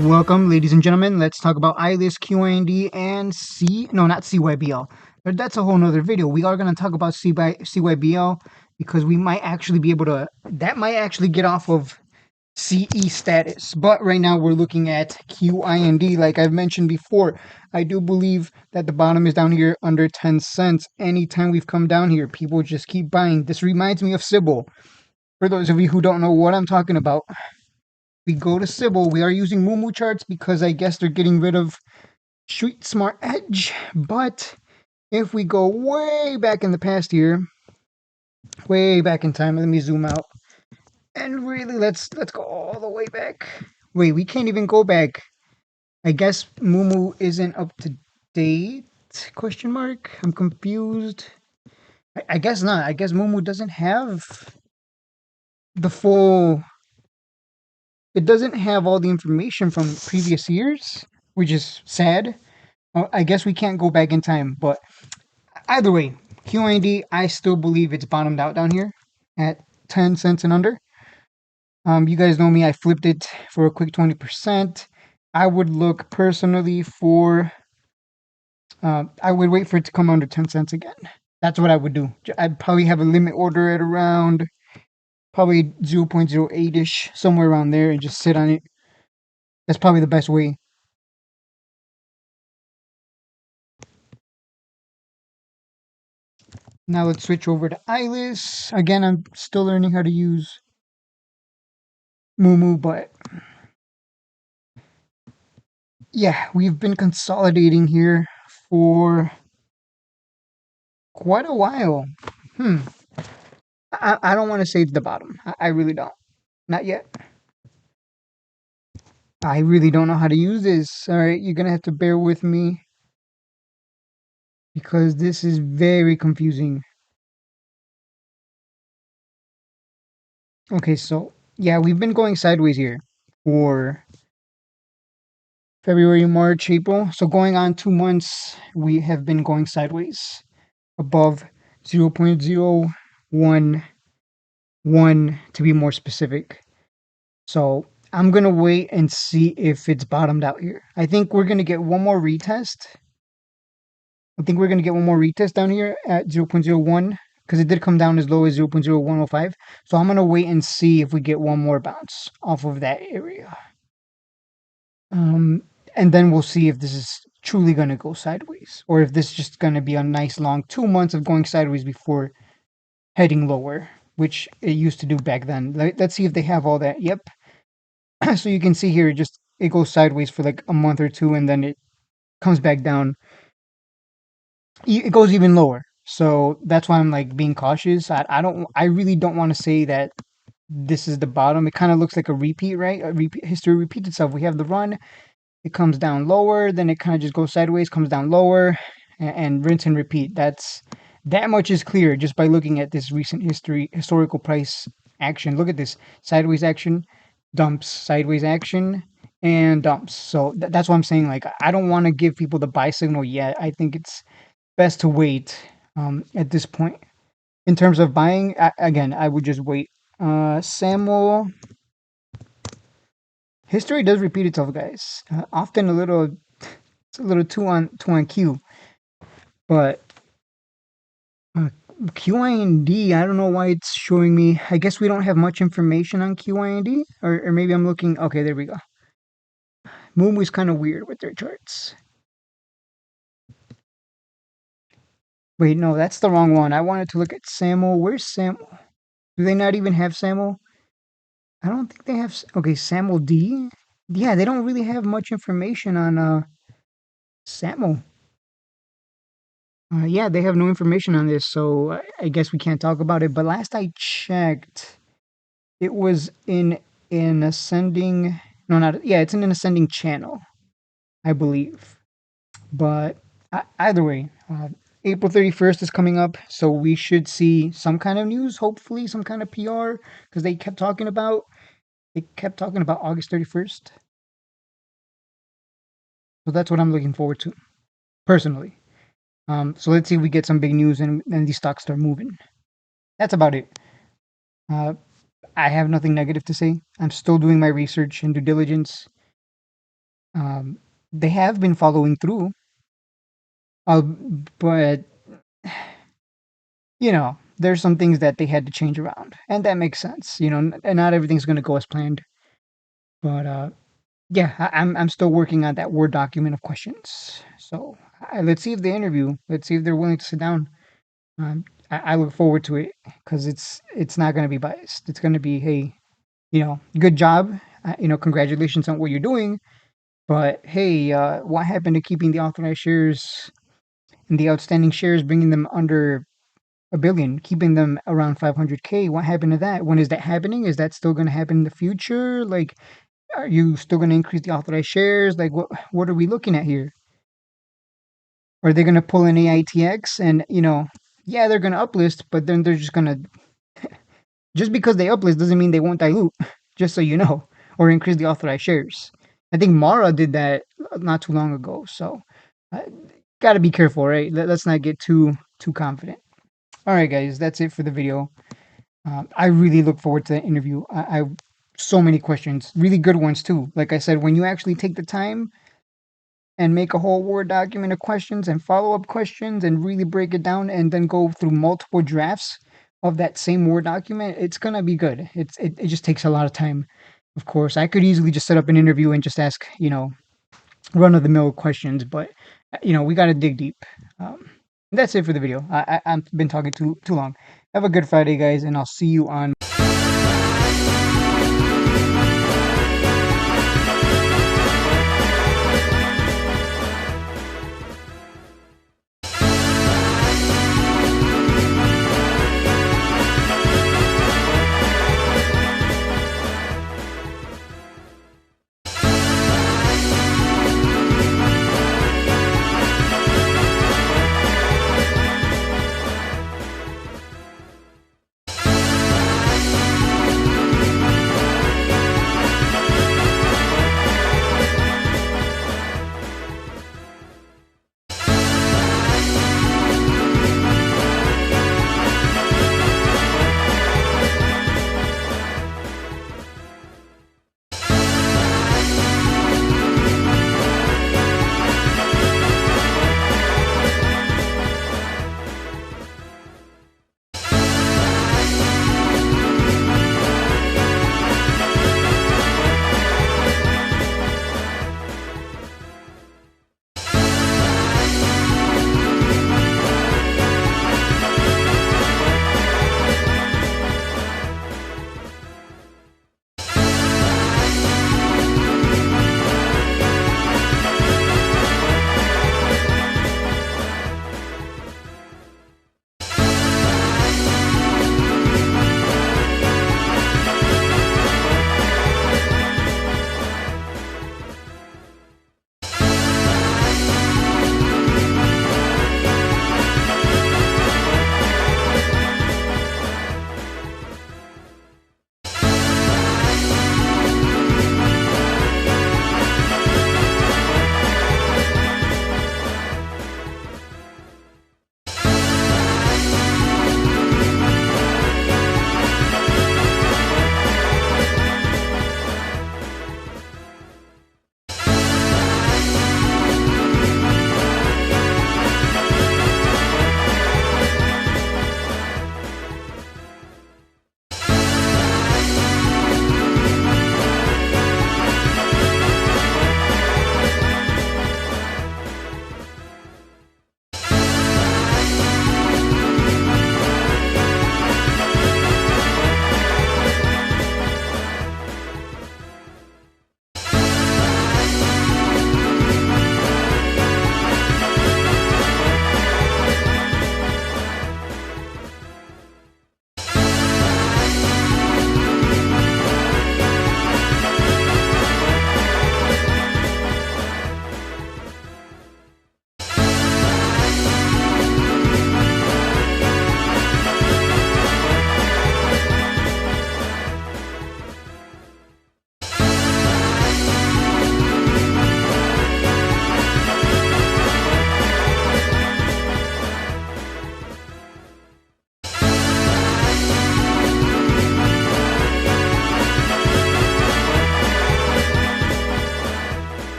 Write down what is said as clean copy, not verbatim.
Welcome, ladies and gentlemen. Let's talk about Ilus, QIND, and not CYBL. But that's a whole nother video. We are going to talk about CYBL because we might actually be able to, that might actually get off of CE status. But right now we're looking at QIND. Like I've mentioned before, I do believe that the bottom is down here under 10 cents. Anytime we've come down here, people just keep buying. This reminds me of Sybil. For those of you who don't know what I'm talking about, we go to Sybil. We are using Moomoo charts because I guess they're getting rid of Street Smart Edge. But if we go way back in the past here, way back in time, let me zoom out. And really, let's go all the way back. Wait, we can't even go back. I guess Moomoo isn't up to date? Question mark. I'm confused. I guess not. I guess Moomoo doesn't have the full. It doesn't have all the information from previous years, which is sad. I guess we can't go back in time, but either way, QID, I still believe it's bottomed out down here at 10 cents and under. You guys know me, I flipped it for a quick 20%. I would look personally for, I would wait for it to come under 10 cents again. That's what I would do. I'd probably have a limit order at around probably 0.08-ish, somewhere around there, and just sit on it. That's probably the best way. Now let's switch over to Ilus. Again, I'm still learning how to use Moomoo, but yeah, we've been consolidating here for quite a while. I don't want to say it's the bottom. I really don't. Not yet. I really don't know how to use this. All right, you're going to have to bear with me because this is very confusing. Okay, so yeah, we've been going sideways here for February, March, April. So going on 2 months, we have been going sideways above 0.011 to be more specific. So I'm going to wait and see if it's bottomed out here. I think we're going to get one more retest. I think we're going to get one more retest down here at 0.01 because it did come down as low as 0.0105. So I'm going to wait and see if we get one more bounce off of that area. And then we'll see if this is truly going to go sideways or if this is just going to be a nice long 2 months of going sideways before heading lower, which it used to do back then. Let's see if they have all that. Yep. So you can see here, it goes sideways for like a month or two, and then it comes back down. It goes even lower. So that's why I'm like being cautious. I really don't want to say that this is the bottom. It kind of looks like a repeat, right? History repeats itself. We have the run. It comes down lower, then it kind of just goes sideways, comes down lower, and rinse and repeat. That much is clear just by looking at this recent historical price action. Look at this sideways action, dumps, sideways action, and dumps. So that's why I'm saying, like, I don't want to give people the buy signal yet. I think it's best to wait at this point. In terms of buying, again, I would just wait. Samuel, history does repeat itself, guys. Often it's a little too on cue, but QIND, I don't know why it's showing me. I guess we don't have much information on QIND, or maybe I'm looking. Okay, there we go. Moomoo is kind of weird with their charts. Wait, no, that's the wrong one. I wanted to look at Samuel. Where's Samuel? Do they not even have Samuel? I don't think they have. Okay, Samuel D. Yeah, they don't really have much information on Samuel. Yeah, they have no information on this, so I guess we can't talk about it. But last I checked, it was in an ascending. No, not yeah. It's in an ascending channel, I believe. But either way, April 31st is coming up, so we should see some kind of news. Hopefully, some kind of PR because they kept talking about August 31st. So that's what I'm looking forward to, personally. So let's see if we get some big news and these stocks start moving. That's about it. I have nothing negative to say. I'm still doing my research and due diligence. Um, they have been following through, uh, but there's some things that they had to change around, and that makes sense. And not everything's going to go as planned. But yeah, I'm still working on that Word document of questions. So let's see if they interview. Let's see if they're willing to sit down. I look forward to it because it's not going to be biased. It's going to be, hey, good job. Congratulations on what you're doing. But hey, what happened to keeping the authorized shares and the outstanding shares, bringing them under a billion, keeping them around 500K? What happened to that? When is that happening? Is that still going to happen in the future? Like, are you still going to increase the authorized shares? Like, what are we looking at here? Are they going to pull an AITX and yeah, they're going to uplist, but then they're just because they uplist doesn't mean they won't dilute. Just so you know, or increase the authorized shares. I think Mara did that not too long ago. So, uh, got to be careful, right? Let's not get too confident. All right, guys, that's it for the video. I really look forward to the interview. I so many questions, really good ones too. Like I said, when you actually take the time and make a whole Word document of questions and follow up questions and really break it down and then go through multiple drafts of that same Word document, it's gonna be good. It just takes a lot of time. Of course, I could easily just set up an interview and just ask, run of the mill questions, but we got to dig deep. That's it for the video. I've been talking too long. Have a good Friday, guys, and I'll see you on.